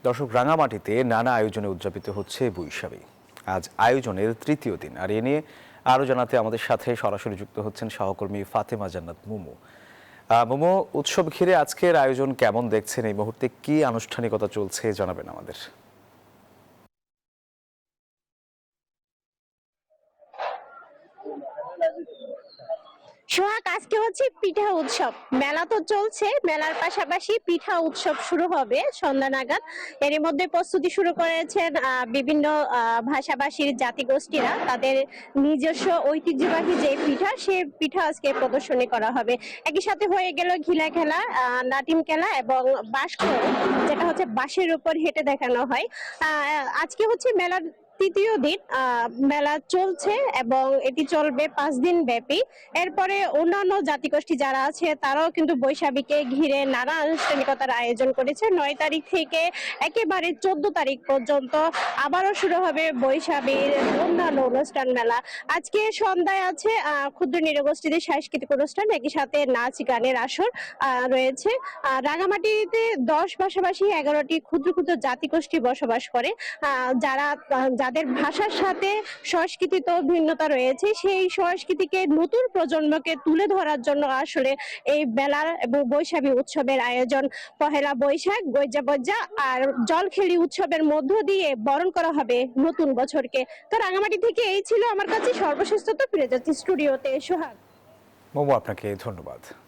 দর্শক, রাঙামাটিতে নানা আয়োজনে উদযাপিত হচ্ছে বৈশাখী। আজ আয়োজনের তৃতীয় দিন, আর এ নিয়ে আরো জানাতে আমাদের সাথে সরাসরি যুক্ত হচ্ছেন সহকর্মী ফাতেমা জান্নাত মুমু। মুমু, উৎসব ঘিরে আজকের আয়োজন কেমন দেখছেন? এই মুহূর্তে কি আনুষ্ঠানিকতা চলছে জানাবেন আমাদের। সোহাগ, আজকে হচ্ছে পিঠা উৎসব। মেলা তো চলছে, মেলার পাশাপাশি পিঠা উৎসব শুরু হবে সন্ধ্যা নাগাদ। এর মধ্যে প্রস্তুতি শুরু করেছেন বিভিন্ন ভাষাভাষীর জাতিগোষ্ঠীরা। তাদের নিজস্ব ঐতিহ্যবাহী যে পিঠা, সে পিঠা আজকে প্রদর্শনী করা হবে। একই সাথে হয়ে গেল ঘিলা খেলা, নাটিম খেলা এবং বাঁশখড়, যেটা হচ্ছে বাঁশের উপর হেঁটে দেখানো হয়। আজকে হচ্ছে মেলার তৃতীয় দিন। মেলা চলছে এবং এটি চলবে 5 দিন ব্যাপী। এরপরে অন্যান্য জাতিগোষ্ঠী যারা আছে তারাও কিন্তু বৈশাখীকে ঘিরে নানা আনুষ্ঠানিকতার আয়োজন করেছে। 9 তারিখ থেকে একেবারে 14 তারিখ পর্যন্ত আবারও শুরু হবে বৈশাখীর অন্যান্য অনুষ্ঠান মেলা। আজকে সন্ধ্যায় আছে ক্ষুদ্র নৃগোষ্ঠীদের সাংস্কৃতিক অনুষ্ঠান, একই সাথে নাচ গানের আসর রয়েছে। রাঙামাটিতে 10 পাশাপাশি 11টি ক্ষুদ্র ক্ষুদ্র জাতিগোষ্ঠী বসবাস করে। যাদের ভাষার সাথে সংস্কৃতি তো ভিন্নতা রয়েছে, সেই সংস্কৃতিকে নতুন প্রজন্মকে তুলে ধরার জন্য আসলে এই মেলার এবং বৈশাখী উৎসবের আয়োজন। পহেলা বৈশাখ, গইজা বজ্জা আর জলখেলি উৎসবের মধ্য দিয়ে বরণ করা হবে নতুন বছরকে। তো রাঙামাটি থেকে এই ছিল আমার কাছে সর্বশেষ তথ্য। ফিরে যাচ্ছি স্টুডিওতে। সোহাগ। মুমু, আপনাকে ধন্যবাদ।